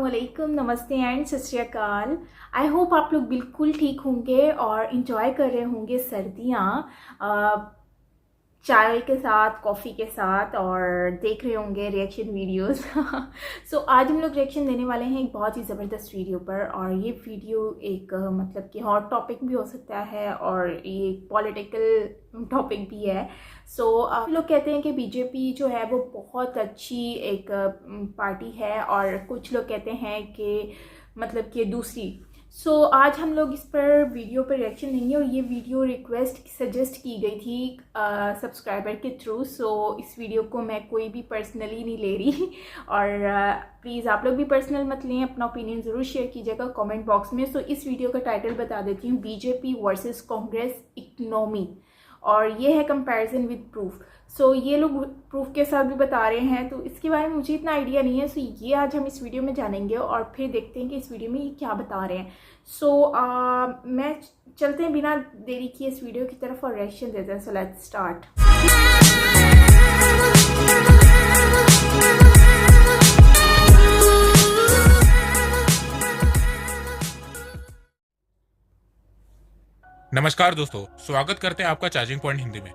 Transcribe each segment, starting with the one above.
अस्सलामुअलैकुम, नमस्ते एंड सत श्री अकाल। आई होप आप लोग बिल्कुल ठीक होंगे और इन्जॉय कर रहे होंगे सर्दियाँ चाय के साथ, कॉफ़ी के साथ, और देख रहे होंगे रिएक्शन वीडियोस। सो आज हम लोग रिएक्शन देने वाले हैं एक बहुत ही ज़बरदस्त वीडियो पर। और ये वीडियो एक मतलब कि हॉट टॉपिक भी हो सकता है और ये पॉलिटिकल टॉपिक भी है। सो लोग कहते हैं कि बीजेपी जो है वो बहुत अच्छी एक पार्टी है, और कुछ लोग कहते हैं कि मतलब कि दूसरी। आज हम लोग इस पर वीडियो पर रिएक्शन देंगे, और ये वीडियो रिक्वेस्ट सजेस्ट की गई थी सब्सक्राइबर के थ्रू। इस वीडियो को मैं कोई भी पर्सनली नहीं ले रही, और प्लीज़ आप लोग भी पर्सनल मत लें, अपना ओपिनियन ज़रूर शेयर कीजिएगा कमेंट बॉक्स में। इस वीडियो का टाइटल बता देती हूँ, बीजेपी वर्सेस कांग्रेस इकोनॉमी, और ये है कंपैरिजन विद प्रूफ। ये लोग प्रूफ के साथ भी बता रहे हैं, तो इसके बारे में मुझे इतना आइडिया नहीं है। ये आज हम इस वीडियो में जानेंगे और फिर देखते हैं कि इस वीडियो में ये क्या बता रहे हैं। मैं चलते हैं बिना देरी किए इस वीडियो की तरफ और रिएक्शन देते हैं। Let's start. नमस्कार दोस्तों, स्वागत करते हैं आपका चार्जिंग पॉइंट हिंदी में।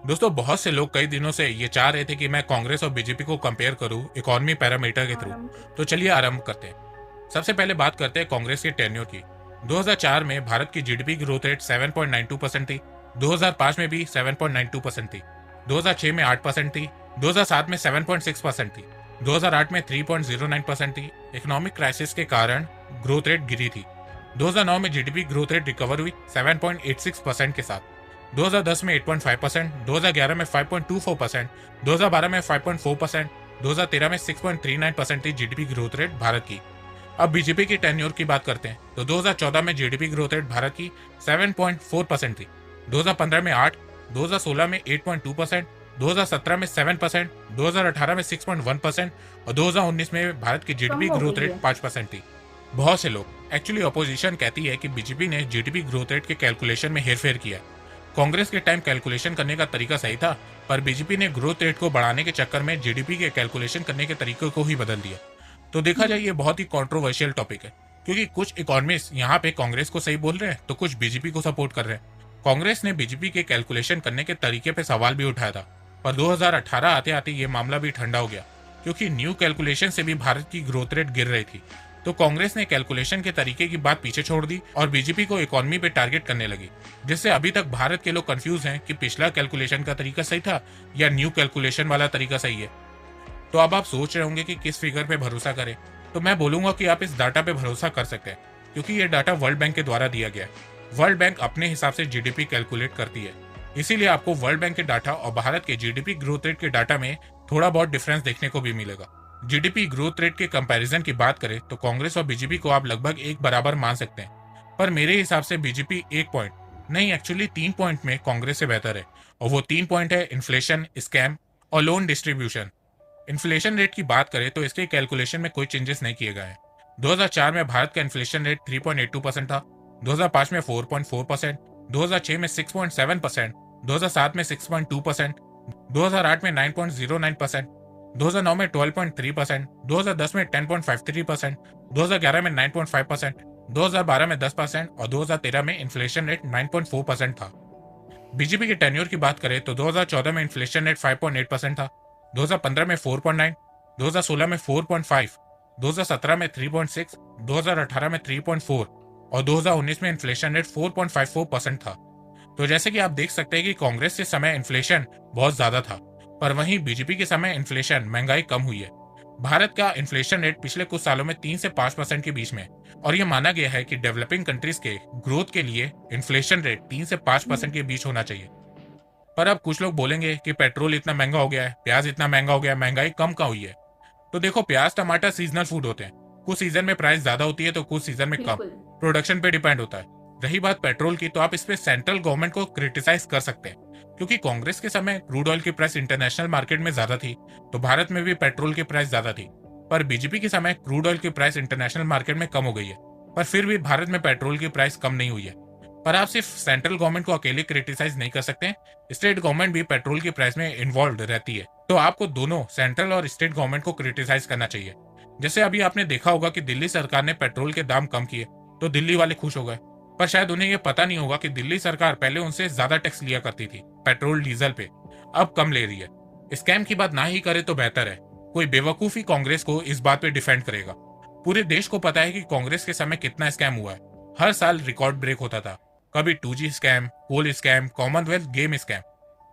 दोस्तों, बहुत से लोग कई दिनों से ये चाह रहे थे कि मैं कांग्रेस और बीजेपी को कंपेयर करूं इकोनॉमी पैरामीटर के थ्रू। तो चलिए आरंभ करते हैं। सबसे पहले बात करते हैं कांग्रेस के टेन्योर की। 2004 में भारत की जीडीपी ग्रोथ रेट 7.92% थी, 2005 में भी 7.92% थी, 2006 में 8% थी, 2007 में 7.6% थी, 2008 में 3.09% थी। इकोनॉमिक क्राइसिस के कारण ग्रोथ रेट गिरी थी। 2009 में जीडीपी ग्रोथ रेट रिकवर हुई 7.86% के साथ, 2010 में 8.5%, 2011 में 5.24%, 2012 में 5.4%, 2013 में 6.39% थी जीडीपी ग्रोथ रेट भारत की। अब बीजेपी की टेन्योर की बात करते हैं तो 2014 में जीडीपी ग्रोथ रेट भारत की 7.4% थी, 2015 में 8%, 2016 में 8.2%, 2017 में 7%, 2018 में 6.1% और 2019 में भारत की जीडीपी ग्रोथ रेट 5% थी। बहुत से लोग, एक्चुअली ऑपोजिशन कहती है कि बीजेपी ने जीडीपी ग्रोथ रेट के कैलकुलेशन में हेरफेर किया। कांग्रेस के टाइम कैलकुलेशन करने का तरीका सही था, पर बीजेपी ने ग्रोथ रेट को बढ़ाने के चक्कर में जीडीपी के कैलकुलेशन करने के तरीके को ही बदल दिया। तो देखा जाए ये बहुत ही कंट्रोवर्शियल टॉपिक है, क्योंकि कुछ इकोनॉमिस्ट यहाँ पे कांग्रेस को सही बोल रहे हैं तो कुछ बीजेपी को सपोर्ट कर रहे हैं। कांग्रेस ने बीजेपी के कैलकुलेशन करने के तरीके पे सवाल भी उठाया था, पर 2018 आते आते ये मामला भी ठंडा हो गया, क्योंकि न्यू कैलकुलेशन से भी भारत की ग्रोथ रेट गिर रही थी। तो कांग्रेस ने कैलकुलेशन के तरीके की बात पीछे छोड़ दी और बीजेपी को इकोनॉमी पे टारगेट करने लगी, जिससे अभी तक भारत के लोग कंफ्यूज हैं कि पिछला कैलकुलेशन का तरीका सही था या न्यू कैलकुलेशन वाला तरीका सही है। तो अब आप सोच रहे होंगे कि किस फिगर पे भरोसा करें, तो मैं बोलूंगा कि आप इस डाटा पे भरोसा कर सकते हैं, क्योंकि ये डाटा वर्ल्ड बैंक के द्वारा दिया गया है। वर्ल्ड बैंक अपने हिसाब से जीडीपी कैलकुलेट करती है, इसीलिए आपको वर्ल्ड बैंक के डाटा और भारत के जीडीपी ग्रोथ रेट के डाटा में थोड़ा बहुत डिफरेंस देखने को भी मिलेगा। जीडीपी ग्रोथ रेट के कंपैरिजन की बात करें तो कांग्रेस और बीजेपी को आप लगभग एक बराबर मान सकते हैं, पर मेरे हिसाब से बीजेपी 1 पॉइंट नहीं, एक्चुअली 3 पॉइंट में कांग्रेस से बेहतर है, और वो 3 पॉइंट है इन्फ्लेशन, स्कैम और लोन डिस्ट्रीब्यूशन। इन्फ्लेशन रेट की बात करें तो इसके कैलकुलेशन में कोई चेंजेस नहीं किए गए हैं। 2004 में भारत का इन्फ्लेशन रेट 3.82% था, 2005 में 4.4%, 2006 में 6.7%, 2007 में 6.2%, 2008 में 9.09%, 2009 में 12.3%, 2010 में 10.53%, 2011 में 9.5%, 2012 में 10% और 2013 में इन्फ्लेशन रेट 9.4% था। बीजेपी के टेन्योर की बात करें तो 2014 में इन्फ्लेशन रेट 5.8% था, 2015 में 4.9, 2016 में 4.5, 2017 में 3.6, 2018 में 3.4 और 2019 में इन्फ्लेशन रेट 4.54% था। तो जैसे कि आप देख सकते हैं कि कांग्रेस के समय इन्फ्लेशन बहुत ज्यादा था, पर वहीं बीजेपी के समय इन्फ्लेशन, महंगाई कम हुई है। भारत का इन्फ्लेशन रेट पिछले कुछ सालों में 3 से 5% के बीच में, और यह माना गया है कि डेवलपिंग कंट्रीज के ग्रोथ के लिए इन्फ्लेशन रेट 3 से 5% के बीच होना चाहिए। पर अब कुछ लोग बोलेंगे कि पेट्रोल इतना महंगा हो गया है, प्याज इतना महंगा हो गया है, महंगाई कम कहाँ हुई है। तो देखो, प्याज टमाटर सीजनल फूड होते हैं, कुछ सीजन में प्राइस ज्यादा होती है तो कुछ सीजन में कम, प्रोडक्शन पे डिपेंड होता है। रही बात पेट्रोल की, तो आप इस पे सेंट्रल गवर्नमेंट को क्रिटिसाइज कर सकते हैं, क्योंकि कांग्रेस के समय क्रूड ऑयल की प्राइस इंटरनेशनल मार्केट में ज्यादा थी, तो भारत में भी पेट्रोल की प्राइस ज्यादा थी। पर बीजेपी के समय क्रूड ऑयल की प्राइस इंटरनेशनल मार्केट में कम हो गई है, पर फिर भी भारत में पेट्रोल की प्राइस कम नहीं हुई है। पर आप सिर्फ सेंट्रल गवर्नमेंट को अकेले क्रिटिसाइज नहीं कर सकते, स्टेट गवर्नमेंट भी पेट्रोल की प्राइस में इन्वॉल्व रहती है। तो आपको दोनों सेंट्रल और स्टेट गवर्नमेंट को क्रिटिसाइज करना चाहिए। जैसे अभी आपने देखा होगा कि दिल्ली सरकार ने पेट्रोल के दाम कम किए तो दिल्ली वाले खुश हो गए, पर शायद उन्हें यह पता नहीं होगा कि दिल्ली सरकार पहले उनसे ज्यादा टैक्स लिया करती थी पेट्रोल डीजल पे, अब कम ले रही है। स्कैम की बात ना ही करे तो बेहतर है। कोई बेवकूफी कांग्रेस को इस बात पे डिफेंड करेगा। पूरे देश को पता है कि कांग्रेस के समय कितना स्कैम हुआ है। हर साल रिकॉर्ड ब्रेक होता था। कभी 2G स्कैम, कोल स्कैम, कॉमनवेल्थ गेम स्कैम,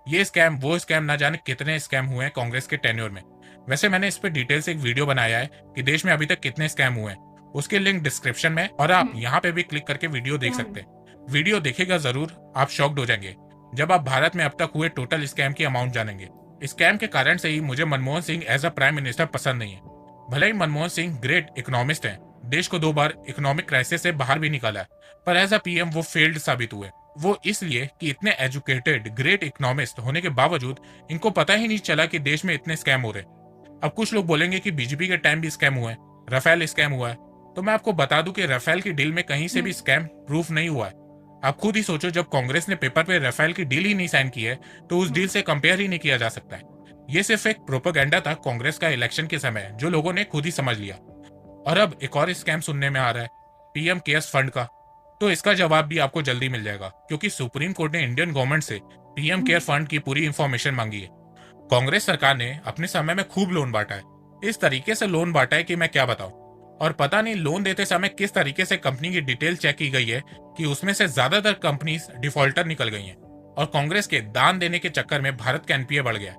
ये स्कैम वो स्कैम, ना जाने कितने स्कैम हुए हैं कांग्रेस के टेन्योर में। वैसे मैंने इस पे डिटेल से एक वीडियो बनाया है कि देश में अभी तक कितने स्कैम हुए हैं, उसके लिंक डिस्क्रिप्शन में, और आप यहाँ पे भी क्लिक करके वीडियो देख सकते हैं। वीडियो देखेगा जरूर, आप शॉक्ड हो जाएंगे जब आप भारत में अब तक हुए टोटल स्कैम की अमाउंट जानेंगे। स्कैम के कारण से ही मुझे Manmohan Singh as a prime minister पसंद नहीं है। भले ही मनमोहन सिंह ग्रेट इकोनॉमिस्ट हैं, देश को 2 बार इकोनॉमिक क्राइसिस से बाहर भी निकाला है, पर एज अ पीएम वो फेल्ड साबित हुए। वो इसलिए कि इतने एजुकेटेड ग्रेट इकोनॉमिस्ट होने के बावजूद इनको पता ही नहीं चला कि देश में इतने स्कैम हो रहे। अब कुछ लोग बोलेंगे कि बीजेपी के टाइम भी स्कैम हुआ है, राफेल स्कैम हुआ है, तो मैं आपको बता दूं कि राफेल की डील में कहीं से भी स्कैम प्रूफ नहीं हुआ है। आप खुद ही सोचो, जब कांग्रेस ने पेपर पे राफेल की डील ही नहीं साइन की है तो उस डील से कंपेयर ही नहीं किया जा सकता है। ये सिर्फ एक प्रोपेगेंडा था कांग्रेस का इलेक्शन के समय, जो लोगों ने खुद ही समझ लिया। और अब एक और स्कैम सुनने में आ रहा है पीएम केयर्स फंड का, तो इसका जवाब भी आपको जल्दी मिल जाएगा, क्योंकि सुप्रीम कोर्ट ने इंडियन गवर्नमेंट से पीएम केयर फंड की पूरी इंफॉर्मेशन मांगी है। कांग्रेस सरकार ने अपने समय में खूब लोन बांटा है, इस तरीके से लोन बांटा है कि मैं क्या बताऊं। और पता नहीं लोन देते समय किस तरीके से कंपनी की डिटेल चेक की गई है कि उसमें से ज्यादातर कंपनीज डिफॉल्टर निकल गई हैं। और कांग्रेस के दान देने के चक्कर में भारत का एनपीए बढ़ गया है।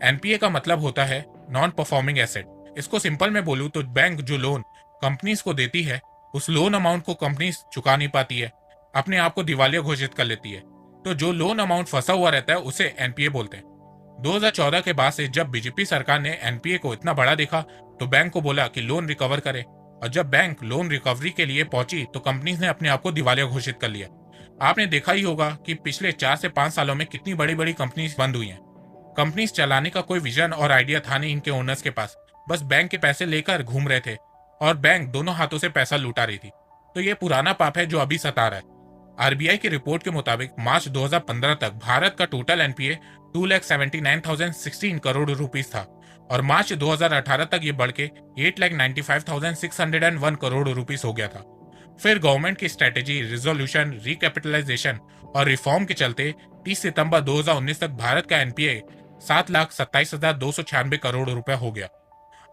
एनपीए का मतलब होता है नॉन परफॉर्मिंग एसेट। इसको सिंपल में बोलूं तो बैंक जो लोन कंपनीज को देती है, उस लोन अमाउंट को कंपनीज चुका नहीं पाती है, अपने आप को दिवालिया घोषित कर लेती है, तो जो लोन अमाउंट फंसा हुआ रहता है उसे एनपीए बोलते हैं। 2014 के बाद से जब बीजेपी सरकार ने एनपीए को इतना बड़ा देखा तो बैंक को बोला कि लोन रिकवर करे, और जब बैंक लोन रिकवरी के लिए पहुंची तो कंपनीज ने अपने आप को दिवालिया घोषित कर लिया। आपने देखा ही होगा कि पिछले 4 से 5 सालों में कितनी बड़ी बड़ी कंपनीज बंद हुई हैं। कंपनीज चलाने का कोई विजन और आइडिया था नहीं इनके ओनर्स के पास, बस बैंक के पैसे लेकर घूम रहे थे और बैंक दोनों हाथों से पैसा लुटा रही थी। तो ये पुराना पाप है जो अभी सता रहा है। आरबीआई की रिपोर्ट के मुताबिक मार्च 2015 तक भारत का टोटल एनपीए 2,79,016 करोड़ रुपीस था, और मार्च 2018 तक ये बढ़ के 8,95,601 करोड़ रुपीस हो गया था। फिर गवर्नमेंट की स्ट्रेटेजी, रिजोल्यूशन, रिकैपिटलाइजेशन और रिफॉर्म के चलते 30 सितंबर 2019 तक भारत का एनपीए 7,27,296 करोड़ रुपए हो गया।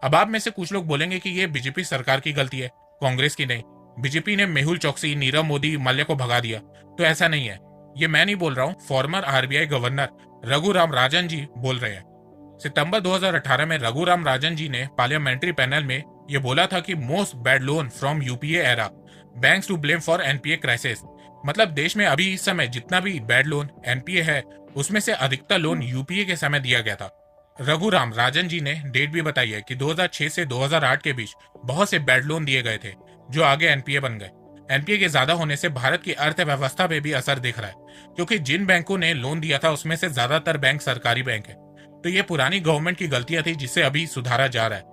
अब आप में से कुछ लोग बोलेंगे कि ये बीजेपी सरकार की गलती है, कांग्रेस की नहीं। बीजेपी ने मेहुल चौकसी, नीरव मोदी, माल्या को भगा दिया, तो ऐसा नहीं है। ये मैं नहीं बोल रहा हूँ, farmer RBI governor Raghuram Rajan ji बोल रहे हैं। सितंबर 2018 में रघुराम राजन जी ने पार्लियामेंट्री पैनल में ये बोला था कि most bad loan from UPA era, banks to blame for NPA crisis. मतलब देश में अभी इस समय जितना भी बैड लोन एनपीए है, उसमें से अधिकतर लोन यूपीए के समय दिया गया था। रघुराम राजन जी ने डेट भी बताई है कि 2006 से 2008 के बीच बहुत से बैड लोन दिए गए थे जो आगे एनपीए बन गए। एनपीए के ज्यादा होने से भारत की अर्थव्यवस्था पे भी असर दिख रहा है, क्योंकि जिन बैंकों ने लोन दिया था उसमें से ज्यादातर बैंक सरकारी बैंक है। तो ये पुरानी गवर्नमेंट की गलतियां थी जिसे अभी सुधारा जा रहा है।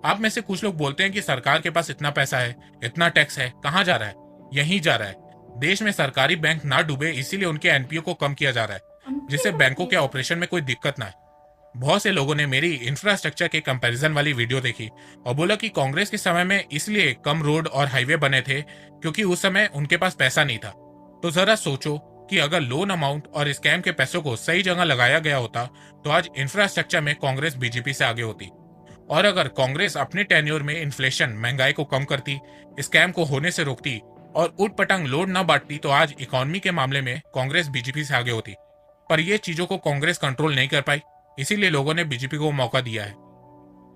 आप में से कुछ लोग बोलते हैं कि सरकार के पास इतना पैसा है, इतना टैक्स है, कहाँ जा रहा है? यहीं जा रहा है। देश में सरकारी बैंक ना डूबे इसीलिए उनके एनपीए को कम किया जा रहा है, जिससे बैंकों के ऑपरेशन में कोई दिक्कत ना है। बहुत से लोगों ने मेरी इंफ्रास्ट्रक्चर के कंपैरिजन वाली वीडियो देखी और बोला कि कांग्रेस के समय में इसलिए कम रोड और हाईवे बने थे क्योंकि उस समय उनके पास पैसा नहीं था। तो जरा सोचो कि अगर लोन अमाउंट और स्कैम के पैसों को सही जगह लगाया गया होता तो आज इंफ्रास्ट्रक्चर में कांग्रेस बीजेपी से आगे होती। और अगर कांग्रेस अपने टेन्योर में इन्फ्लेशन, महंगाई को कम करती, स्कैम को होने से रोकती और उठ पटांग लोड न बांटती तो आज इकोनॉमी के मामले में कांग्रेस बीजेपी से आगे होती। पर ये चीजों को कांग्रेस कंट्रोल नहीं कर पाई, इसीलिए लोगों ने बीजेपी को मौका दिया है।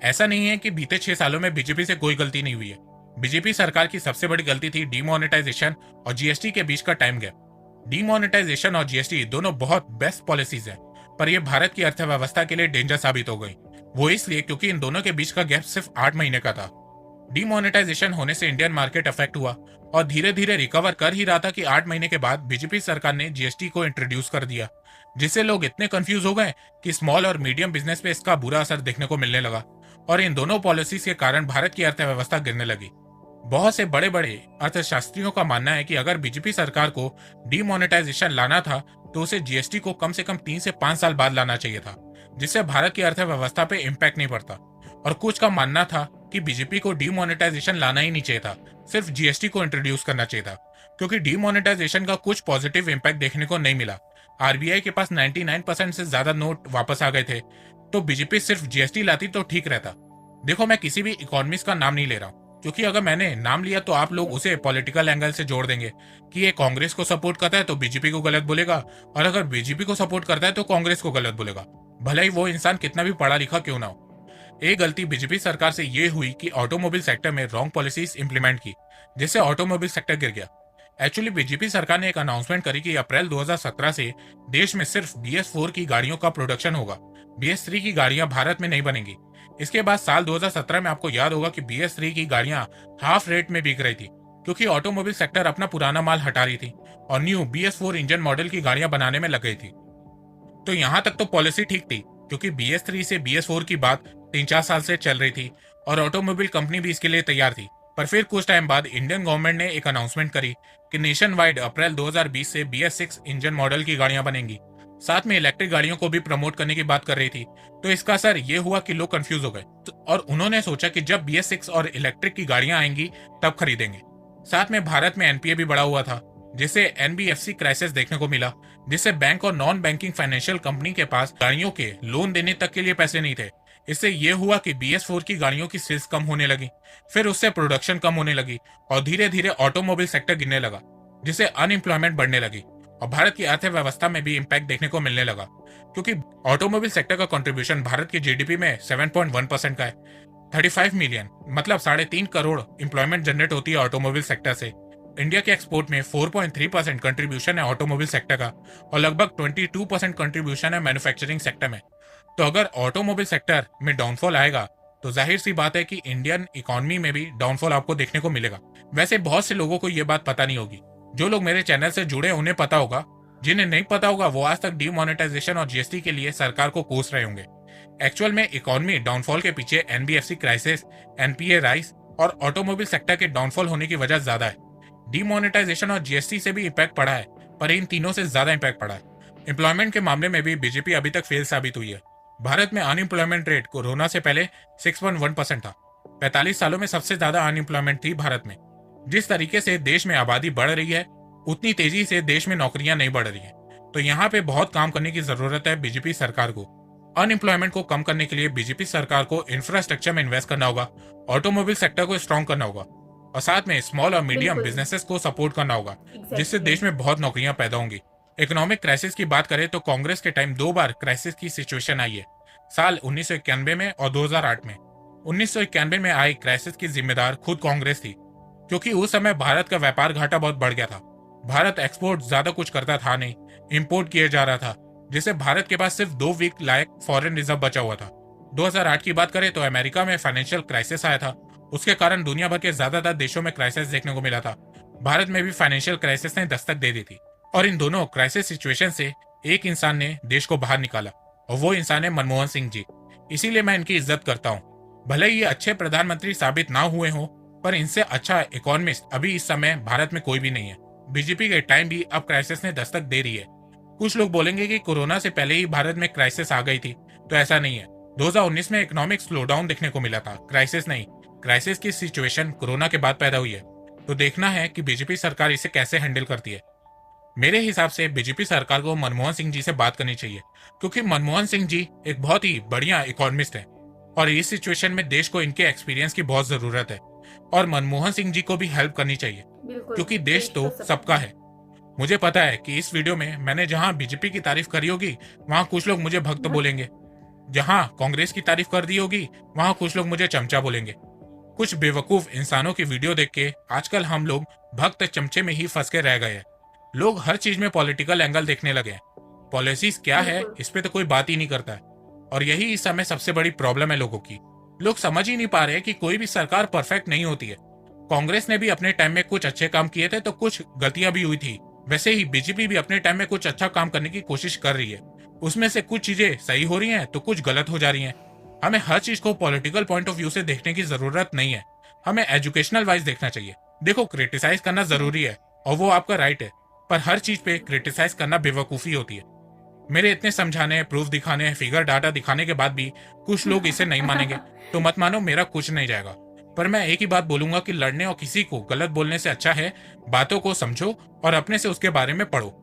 ऐसा नहीं है कि बीते 6 सालों में बीजेपी से कोई गलती नहीं हुई है। बीजेपी सरकार की सबसे बड़ी गलती थी डीमोनेटाइजेशन और जीएसटी के बीच का टाइम गैप। डीमोनेटाइजेशन और जीएसटी दोनों बहुत बेस्ट पॉलिसीज हैं, पर यह भारत की अर्थव्यवस्था के लिए डेंजर साबित हो गई। वो इसलिए क्योंकि इन दोनों के बीच का गैप सिर्फ 8 महीने का था। डीमोनेटाइजेशन होने से इंडियन मार्केट अफेक्ट हुआ और धीरे धीरे रिकवर कर ही रहा था कि 8 महीने के बाद बीजेपी सरकार ने जीएसटी को इंट्रोड्यूस कर दिया, जिससे लोग इतने कंफ्यूज हो गए कि स्मॉल और मीडियम बिजनेस पे इसका बुरा असर देखने को मिलने लगा और इन दोनों पॉलिसीज के कारण भारत की अर्थव्यवस्था गिरने लगी। बहुत से बड़े बड़े अर्थशास्त्रियों का मानना है कि अगर बीजेपी सरकार को डीमोनेटाइजेशन लाना था तो उसे जीएसटी को कम से कम 3 से 5 साल बाद लाना चाहिए था, जिससे भारत की अर्थव्यवस्था पे इम्पैक्ट नहीं पड़ता। और कुछ का मानना था कि बीजेपी को डीमोनेटाइजेशन लाना ही नहीं चाहिए था, सिर्फ जीएसटी को इंट्रोड्यूस करना चाहिए था, क्योंकि डीमोनेटाइजेशन का कुछ पॉजिटिव इम्पैक्ट देखने को नहीं मिला। आरबीआई के पास 99% से ज्यादा नोट वापस आ गए थे, तो बीजेपी सिर्फ जीएसटी लाती तो ठीक रहता। देखो, मैं किसी भी इकोनॉमिस्ट का नाम नहीं ले रहा हूँ, क्योंकि अगर मैंने नाम लिया तो आप लोग उसे पॉलिटिकल एंगल से जोड़ देंगे कि ये कांग्रेस को सपोर्ट करता है तो बीजेपी को गलत बोलेगा, और अगर बीजेपी को सपोर्ट करता है तो कांग्रेस को गलत बोलेगा, भले ही वो इंसान कितना भी पढ़ा लिखा क्यों ना हो। एक गलती बीजेपी सरकार से ये हुई कि ऑटोमोबाइल सेक्टर में रॉन्ग पॉलिसीज इंप्लीमेंट की, जिससे ऑटोमोबाइल सेक्टर गिर गया। एक्चुअली बीजेपी सरकार ने एक अनाउंसमेंट करी कि अप्रैल 2017 से देश में सिर्फ BS4 की गाड़ियों का प्रोडक्शन होगा, BS3 की गाड़ियां भारत में नहीं बनेंगी। इसके बाद साल 2017 में आपको याद होगा कि BS3 की गाड़ियां हाफ रेट में बिक रही थी, क्योंकि ऑटोमोबाइल सेक्टर अपना पुराना माल हटा रही थी और न्यू BS4 इंजन मॉडल की गाड़ियां बनाने में लग गई थी। तो यहाँ तक तो पॉलिसी ठीक थी, क्योंकि BS3 से BS4 की बात 3-4 साल से चल रही थी और ऑटोमोबाइल कंपनी भी इसके लिए तैयार थी। पर फिर कुछ टाइम बाद इंडियन गवर्नमेंट ने एक अनाउंसमेंट करी कि नेशन वाइड अप्रैल 2020 से BS6 इंजन मॉडल की गाड़ियां बनेंगी, साथ में इलेक्ट्रिक गाड़ियों को भी प्रमोट करने की बात कर रही थी। तो इसका असर ये हुआ कि लोग कंफ्यूज हो गए और उन्होंने सोचा कि जब BS6 और इलेक्ट्रिक की गाड़ियां आएंगी तब खरीदेंगे। साथ में भारत में NPA भी बढ़ा हुआ था, जिससे NBFC क्राइसिस देखने को मिला, जिससे बैंक और नॉन बैंकिंग फाइनेंशियल कंपनी के पास गाड़ियों के लोन देने तक के लिए पैसे नहीं थे। इससे ये हुआ कि BS4 की गाड़ियों की सेल्स कम होने लगी, फिर उससे प्रोडक्शन कम होने लगी और धीरे धीरे ऑटोमोबाइल सेक्टर गिरने लगा, जिससे अनएम्प्लॉयमेंट बढ़ने लगी और भारत की अर्थव्यवस्था में भी इम्पैक्ट देखने को मिलने लगा, क्योंकि ऑटोमोबाइल सेक्टर का कंट्रीब्यूशन भारत की GDP में 7.1% का है। 35 मिलियन मतलब 3.5 करोड़ एम्प्लॉयमेंट जनरेट होती है ऑटोमोबाइल सेक्टर से। इंडिया के एक्सपोर्ट में 4.3% कंट्रीब्यूशन है ऑटोमोबाइल सेक्टर का और लगभग 22% कंट्रीब्यूशन है मैन्युफैक्चरिंग सेक्टर में। तो अगर ऑटोमोबाइल सेक्टर में डाउनफॉल आएगा तो जाहिर सी बात है कि इंडियन इकोनॉमी में भी डाउनफॉल आपको देखने को मिलेगा। वैसे बहुत से लोगों को यह बात पता नहीं होगी, जो लोग मेरे चैनल से जुड़े उन्हें पता होगा, जिन्हें नहीं पता होगा वो आज तक डीमोनेटाइजेशन और GST के लिए सरकार को कोस रहे होंगे। एक्चुअल में इकोनॉमी डाउनफॉल के पीछे NBFC क्राइसिस, NPA राइज और ऑटोमोबाइल सेक्टर के डाउनफॉल होने की वजह ज्यादा है। डीमोनेटाइजेशन और GST से भी इम्पैक्ट पड़ा है, पर इन तीनों से ज्यादा इम्पैक्ट पड़ा है। एम्प्लॉयमेंट के मामले में भी बीजेपी अभी तक फेल साबित हुई है। भारत में अनएम्प्लॉयमेंट रेट कोरोना से पहले 6.1% था। 45 सालों में सबसे ज्यादा अनएम्प्लॉयमेंट थी भारत में। जिस तरीके से देश में आबादी बढ़ रही है, उतनी तेजी से देश में नौकरियां नहीं बढ़ रही है। तो यहाँ पे बहुत काम करने की जरूरत है बीजेपी सरकार को। अनएम्प्लॉयमेंट को कम करने के लिए बीजेपी सरकार को इंफ्रास्ट्रक्चर में इन्वेस्ट करना होगा, ऑटोमोबाइल सेक्टर को स्ट्रॉन्ग करना होगा और साथ में स्मॉल और मीडियम बिल्कुल। बिजनेसेस को सपोर्ट करना होगा, जिससे एग्जैक्टली। देश में बहुत नौकरियां पैदा होंगी। इकोनॉमिक क्राइसिस की बात करें तो कांग्रेस के टाइम 2 बार क्राइसिस की सिचुएशन आई है, साल 1991 में और 2008 में। 1991 में आई क्राइसिस की जिम्मेदार खुद कांग्रेस थी, क्योंकि उस समय भारत का व्यापार घाटा बहुत बढ़ गया था। भारत एक्सपोर्ट ज्यादा कुछ करता था नहीं, इंपोर्ट किया जा रहा था, जिससे भारत के पास सिर्फ 2 वीक लायक फॉरेन रिजर्व बचा हुआ था। 2008 की बात करें तो अमेरिका में फाइनेंशियल क्राइसिस आया था, उसके कारण दुनिया भर के ज्यादातर देशों में क्राइसिस देखने को मिला था। भारत में भी फाइनेंशियल क्राइसिस ने दस्तक दे दी थी और इन दोनों क्राइसिस सिचुएशन से एक इंसान ने देश को बाहर निकाला और वो इंसान है मनमोहन सिंह जी। इसीलिए मैं इनकी इज्जत करता हूँ। भले ही ये अच्छे प्रधानमंत्री साबित ना हुए हों, पर इनसे अच्छा इकोनॉमिस्ट अभी इस समय भारत में कोई भी नहीं है। बीजेपी के टाइम भी अब क्राइसिस ने दस्तक दे रही है। कुछ लोग बोलेंगे कि कोरोना से पहले ही भारत में क्राइसिस आ गई थी, तो ऐसा नहीं है। 2019 में इकोनॉमिक स्लोडाउन देखने को मिला था, क्राइसिस नहीं। क्राइसिस की सिचुएशन कोरोना के बाद पैदा हुई है, तो देखना है कि बीजेपी सरकार इसे कैसे हैंडल करती है। मेरे हिसाब से बीजेपी सरकार को मनमोहन सिंह जी से बात करनी चाहिए, क्योंकि मनमोहन सिंह जी एक बहुत ही बढ़िया इकोनॉमिस्ट है और इस सिचुएशन में देश को इनके एक्सपीरियंस की बहुत जरूरत है और मनमोहन सिंह जी को भी हेल्प करनी चाहिए, बिल्कुल, क्योंकि देश तो सबका है। मुझे पता है कि इस वीडियो में मैंने जहां बीजेपी की तारीफ करी होगी वहां कुछ लोग मुझे भक्त बोलेंगे, जहां कांग्रेस की तारीफ कर दी होगी वहां कुछ लोग मुझे चमचा बोलेंगे। कुछ बेवकूफ इंसानों की वीडियो देख के आजकल हम लोग भक्त चमचे में ही फंस के रह गए हैं। लोग हर चीज में पॉलिटिकल एंगल देखने लगे हैं। पॉलिसीज क्या है बिल्कुल। इस पे तो कोई बात ही नहीं करता है और यही इस समय सबसे बड़ी प्रॉब्लम है लोगों की। लोग समझ ही नहीं पा रहे कि कोई भी सरकार परफेक्ट नहीं होती है। कांग्रेस ने भी अपने टाइम में कुछ अच्छे काम किए थे तो कुछ गलतियां भी हुई थी, वैसे ही बीजेपी भी अपने टाइम में कुछ अच्छा काम करने की कोशिश कर रही है। उसमें से कुछ चीजें सही हो रही हैं तो कुछ गलत हो जा रही हैं। हमें हर चीज को पॉलिटिकल पॉइंट ऑफ व्यू से देखने की जरूरत नहीं है, हमें एजुकेशनल वाइज देखना चाहिए। देखो, क्रिटिसाइज करना जरूरी है और वो आपका राइट है, पर हर चीज पे क्रिटिसाइज करना बेवकूफी होती है। मेरे इतने समझाने, प्रूफ दिखाने, फिगर डाटा दिखाने के बाद भी कुछ लोग इसे नहीं मानेंगे, तो मत मानो, मेरा कुछ नहीं जाएगा। पर मैं एक ही बात बोलूंगा कि लड़ने और किसी को गलत बोलने से अच्छा है बातों को समझो और अपने से उसके बारे में पढ़ो।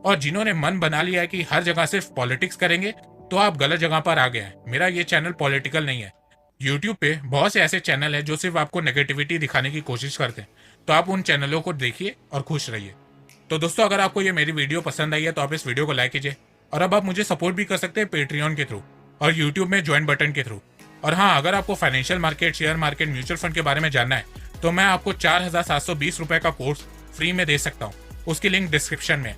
और जिन्होंने मन बना लिया है कि हर जगह सिर्फ पॉलिटिक्स करेंगे, तो आप गलत जगह पर आ गए हैं। मेरा ये चैनल पॉलिटिकल नहीं है। यूट्यूब पे बहुत से ऐसे चैनल हैं जो सिर्फ आपको नेगेटिविटी दिखाने की कोशिश करते हैं, तो आप उन चैनलों को देखिए और खुश रहिए। तो दोस्तों, अगर आपको ये मेरी वीडियो पसंद आई है तो आप इस वीडियो को लाइक कीजिए। और अब आप मुझे सपोर्ट भी कर सकते हैं पेट्रियन के थ्रू और यूट्यूब में ज्वाइन बटन के थ्रू। और हाँ, अगर आपको financial market, share market, mutual fund के बारे में जानना है, तो मैं आपको 4720 रुपए का कोर्स फ्री में दे सकता हूँ। उसकी लिंक डिस्क्रिप्शन में है।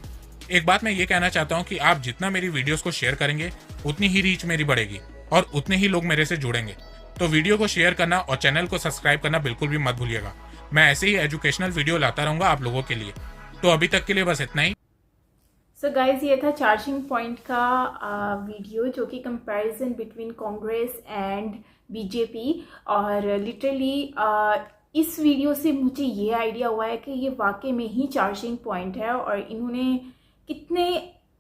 एक बात मैं ये कहना चाहता हूँ कि आप जितना मेरी वीडियोस को शेयर करेंगे, उतनी ही रीच मेरी बढ़ेगी और उतने ही लोग मेरे से जुड़ेंगे। तो वीडियो को शेयर करना और चैनल को सब्सक्राइब करना बिल्कुल भी मत भूलिएगा। मैं ऐसे ही एजुकेशनल वीडियो लाता रहूंगा आप लोगों के लिए। तो अभी तक के लिए बस इतना ही। सो गाइज, ये था चार्जिंग पॉइंट का वीडियो, जो कि comparison between Congress and BJP. और लिटरली इस वीडियो से मुझे ये आइडिया हुआ है कि ये वाकई में ही चार्जिंग पॉइंट है, और इन्होंने कितने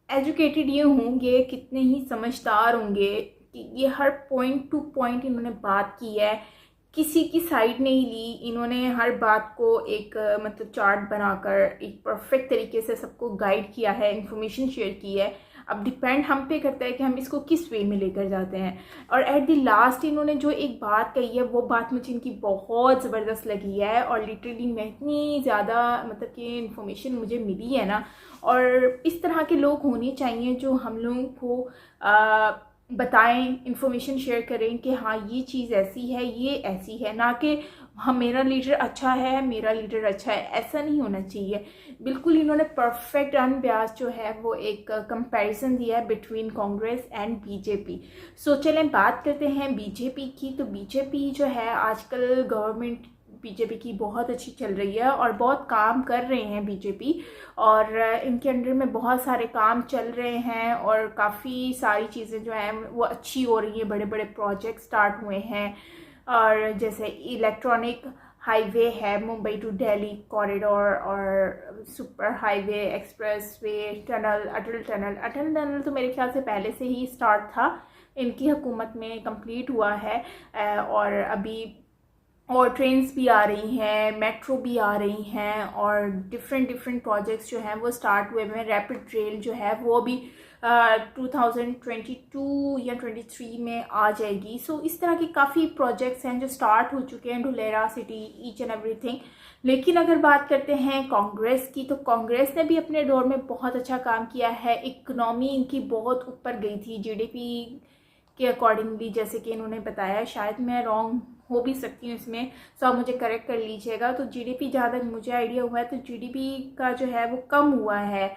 एजुकेटेड ये होंगे, कितने ही समझदार होंगे कि ये हर पॉइंट टू पॉइंट इन्होंने बात की है, किसी की साइड नहीं ली। इन्होंने हर बात को एक मतलब चार्ट बनाकर एक परफेक्ट तरीके से सबको गाइड किया है, इन्फॉर्मेशन शेयर की है। अब डिपेंड हम पे करता है कि हम इसको किस वे में लेकर जाते हैं। और एट द लास्ट इन्होंने जो एक बात कही है, वो बात मुझे इनकी बहुत ज़बरदस्त लगी है। और लिटरली मैं इतनी ज़्यादा मतलब कि इन्फॉर्मेशन मुझे मिली है ना, और इस तरह के लोग होने चाहिए जो हम लोगों को बताएं, इंफॉर्मेशन शेयर करें कि हाँ ये चीज़ ऐसी है, ये ऐसी है, ना कि हाँ मेरा लीडर अच्छा है, मेरा लीडर अच्छा है। ऐसा नहीं होना चाहिए। बिल्कुल इन्होंने परफेक्ट अनबियास्ड जो है वो एक कंपैरिजन दिया है बिटवीन कांग्रेस एंड बीजेपी। सो चलें बात करते हैं बीजेपी की। तो बीजेपी जो है आजकल गवर्नमेंट बीजेपी की बहुत अच्छी चल रही है और बहुत काम कर रहे हैं बीजेपी, और इनके अंडर में बहुत सारे काम चल रहे हैं और काफ़ी सारी चीज़ें जो हैं वो अच्छी हो रही हैं। बड़े बड़े प्रोजेक्ट स्टार्ट हुए हैं, और जैसे इलेक्ट्रॉनिक हाईवे है, मुंबई टू दिल्ली कॉरिडोर, और super highway, expressway, tunnel, Atal tunnel तो मेरे ख्याल से पहले से ही स्टार्ट था, इनकी हुकूमत में कंप्लीट हुआ है। और अभी और ट्रेन्स भी आ रही हैं, मेट्रो भी आ रही हैं, और डिफरेंट प्रोजेक्ट्स जो हैं वो स्टार्ट हुए हैं। रैपिड रेल जो है वो अभी 2022 या 23 में आ जाएगी। सो इस तरह के काफ़ी प्रोजेक्ट्स हैं जो स्टार्ट हो चुके हैं, ढुलेरा सिटी, ईच एंड एवरीथिंग। लेकिन अगर बात करते हैं कांग्रेस की, तो कांग्रेस ने भी अपने दौर में बहुत अच्छा काम किया है। इकनॉमी इनकी बहुत ऊपर गई थी जीडीपी के अकॉर्डिंगली, जैसे कि इन्होंने बताया। शायद मैं रॉन्ग हो भी सकती हूँ इसमें, सो आप मुझे करेक्ट कर लीजिएगा। तो जीडीपी, जहाँ तक मुझे आइडिया हुआ है, तो जीडीपी का जो है वो कम हुआ है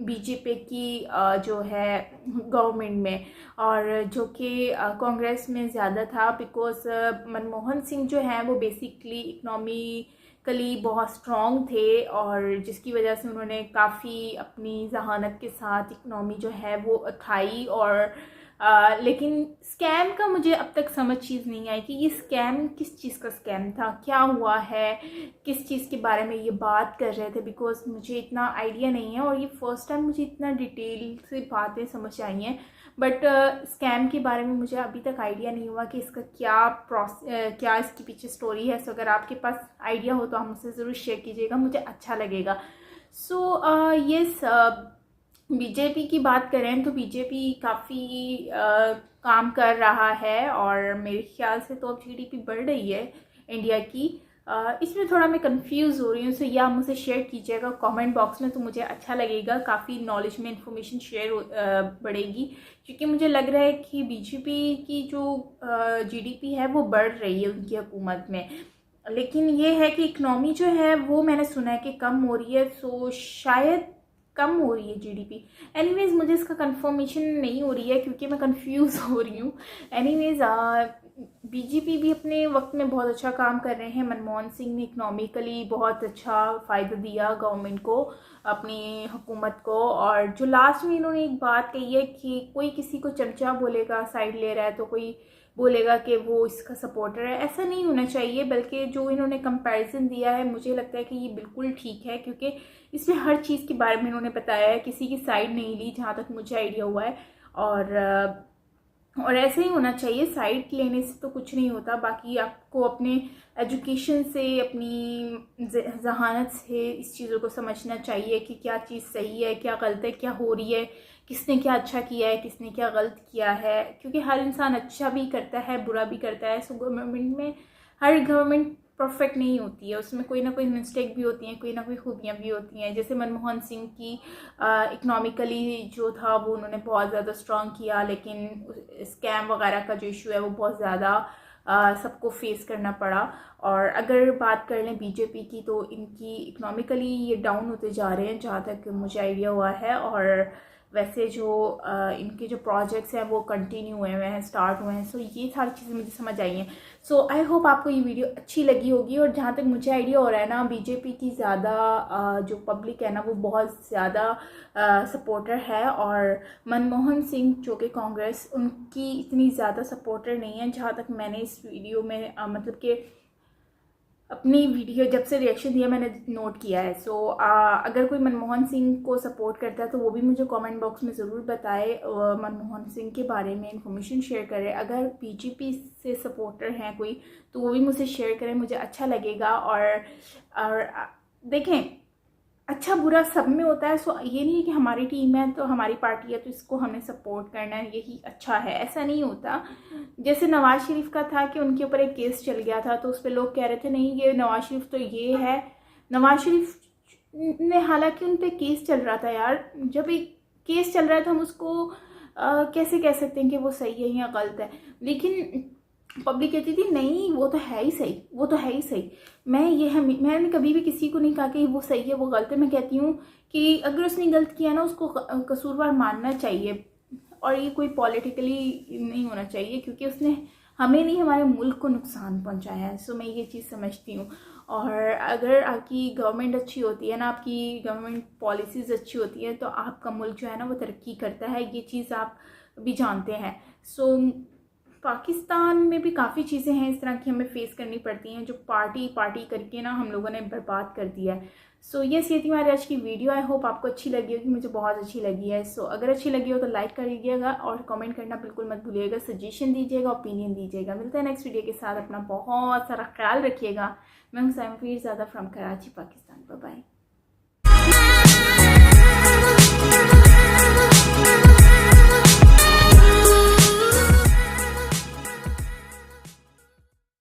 बीजेपी की जो है गवर्नमेंट में, और जो कि कांग्रेस में ज़्यादा था। बिकॉज मनमोहन सिंह जो है वो बेसिकली इकनॉमिकली बहुत स्ट्रॉन्ग थे, और जिसकी वजह से उन्होंने काफ़ी अपनी जहानत के साथ इकनॉमी जो है वो उठाई। और लेकिन स्कैम का मुझे अब तक समझ चीज़ नहीं आई कि ये स्कैम किस चीज़ का स्कैम था, क्या हुआ है, किस चीज़ के बारे में ये बात कर रहे थे। बिकॉज मुझे इतना आइडिया नहीं है, और ये फर्स्ट टाइम मुझे इतना डिटेल से बातें समझ आई हैं। बट स्कैम के बारे में मुझे अभी तक आइडिया नहीं हुआ कि इसका क्या इसके पीछे स्टोरी है। सो अगर आपके पास आइडिया हो तो आप मुझसे ज़रूर शेयर कीजिएगा, मुझे अच्छा लगेगा। सो यस, बीजेपी की बात करें तो बीजेपी काफ़ी काम कर रहा है, और मेरे ख्याल से तो अब जीडीपी बढ़ रही है इंडिया की। इसमें थोड़ा मैं कंफ्यूज हो रही हूँ, सो या आप मुझे शेयर कीजिएगा कमेंट बॉक्स में, तो मुझे अच्छा लगेगा। काफ़ी नॉलेज में इंफॉर्मेशन शेयर बढ़ेगी, क्योंकि मुझे लग रहा है कि बीजेपी की जो जीडीपी है वो बढ़ रही है उनकी हुकूमत में। लेकिन ये है कि इकनॉमी जो है वो मैंने सुना है कि कम हो रही है। सो शायद कम हो रही है जीडीपी। एनीवेज मुझे इसका कंफर्मेशन नहीं हो रही है, क्योंकि मैं कंफ्यूज हो रही हूँ। एनीवेज बीजेपी भी अपने वक्त में बहुत अच्छा काम कर रहे हैं। मनमोहन सिंह ने इकनॉमिकली बहुत अच्छा फ़ायदा दिया गवर्नमेंट को, अपनी हुकूमत को। और जो लास्ट में इन्होंने एक बात कही है कि कोई किसी को चमचा बोलेगा, साइड ले रहा है, तो कोई बोलेगा कि वो इसका सपोर्टर है। ऐसा नहीं होना चाहिए, बल्कि जो इन्होंने कंपैरिजन दिया है मुझे लगता है कि ये बिल्कुल ठीक है, क्योंकि इसमें हर चीज़ के बारे में इन्होंने बताया है, किसी की साइड नहीं ली जहाँ तक मुझे आइडिया हुआ है। और ऐसे ही होना चाहिए, साइड लेने से तो कुछ नहीं होता। बाकी आपको अपने एजुकेशन से, अपनी जहानत से इस चीज़ों को समझना चाहिए कि क्या चीज़ सही है, क्या गलत है, क्या हो रही है, किसने क्या अच्छा किया है, किसने क्या गलत किया है। क्योंकि हर इंसान अच्छा भी करता है, बुरा भी करता है। सो गवर्नमेंट में, हर गवर्नमेंट परफेक्ट नहीं होती है, उसमें कोई ना कोई मिस्टेक भी होती हैं, कोई ना कोई खूबियाँ भी होती हैं। जैसे मनमोहन सिंह की इकनॉमिकली जो था वो उन्होंने बहुत ज़्यादा स्ट्रॉन्ग किया, लेकिन स्कैम वगैरह का जो इशू है वो बहुत ज़्यादा सबको फेस करना पड़ा। और अगर बात कर लें बीजेपी की, तो इनकी इकनॉमिकली ये डाउन होते जा रहे हैं जहाँ तक मुझे आइडिया हुआ है। और वैसे जो इनके जो प्रोजेक्ट्स हैं वो कंटिन्यू हुए हैं, स्टार्ट हुए हैं। सो ये सारी चीज़ें मुझे समझ आई हैं। सो आई होप आपको ये वीडियो अच्छी लगी होगी। और जहाँ तक मुझे आइडिया हो रहा है ना, बीजेपी की ज़्यादा जो पब्लिक है ना वो बहुत ज़्यादा सपोर्टर है, और मनमोहन सिंह जो कि कांग्रेस, उनकी इतनी ज़्यादा सपोर्टर नहीं है जहाँ तक मैंने इस वीडियो में मतलब कि अपनी वीडियो जब से रिएक्शन दिया मैंने नोट किया है। सो अगर कोई मनमोहन सिंह को सपोर्ट करता है तो वो भी मुझे कमेंट बॉक्स में ज़रूर बताए, मनमोहन सिंह के बारे में इन्फॉर्मेशन शेयर करे। अगर बीजेपी से सपोर्टर हैं कोई तो वो भी मुझे शेयर करें, मुझे अच्छा लगेगा। और देखें, अच्छा बुरा सब में होता है। सो ये नहीं है कि हमारी टीम है तो हमारी पार्टी है तो इसको हमें सपोर्ट करना है, यही अच्छा है, ऐसा नहीं होता। जैसे नवाज शरीफ का था कि उनके ऊपर एक केस चल गया था, तो उस पर लोग कह रहे थे नहीं ये नवाज शरीफ तो ये है। नवाज शरीफ ने, हालांकि उन पर केस चल रहा था यार, जब एक केस चल रहा है तो हम उसको कैसे कह सकते हैं कि वो सही है या गलत है। लेकिन पब्लिक कहती थी नहीं वो तो है ही सही, वो तो है ही सही। मैंने कभी भी किसी को नहीं कहा कि वो सही है वो गलत है। मैं कहती हूँ कि अगर उसने गलत किया ना उसको कसूरवार मानना चाहिए, और ये कोई पॉलिटिकली नहीं होना चाहिए, क्योंकि उसने हमें नहीं हमारे मुल्क को नुकसान पहुंचाया है। सो मैं ये चीज़ समझती हूँ। और अगर आपकी गवर्नमेंट अच्छी होती है ना, आपकी गवर्नमेंट पॉलिसीज़ अच्छी होती है, तो आपका मुल्क जो है ना वो तरक्की करता है, ये चीज़ आप भी जानते हैं। सो पाकिस्तान में भी काफ़ी चीज़ें हैं इस तरह की हमें फेस करनी पड़ती हैं, जो पार्टी करके ना हम लोगों ने बर्बाद कर दिया है। सो ये थी हमारी आज की वीडियो। आई होप आपको अच्छी लगी होगी, मुझे बहुत अच्छी लगी है। सो अगर अच्छी लगी हो तो लाइक कर दीजिएगा और कमेंट करना बिल्कुल मत भूलिएगा, सजेशन दीजिएगा, ओपिनियन दीजिएगा। मिलते हैं नेक्स्ट वीडियो के साथ, अपना बहुत सारा ख्याल रखिएगा। मैं हूं सैम ज़्यादा from Karachi, Pakistan. Bye bye.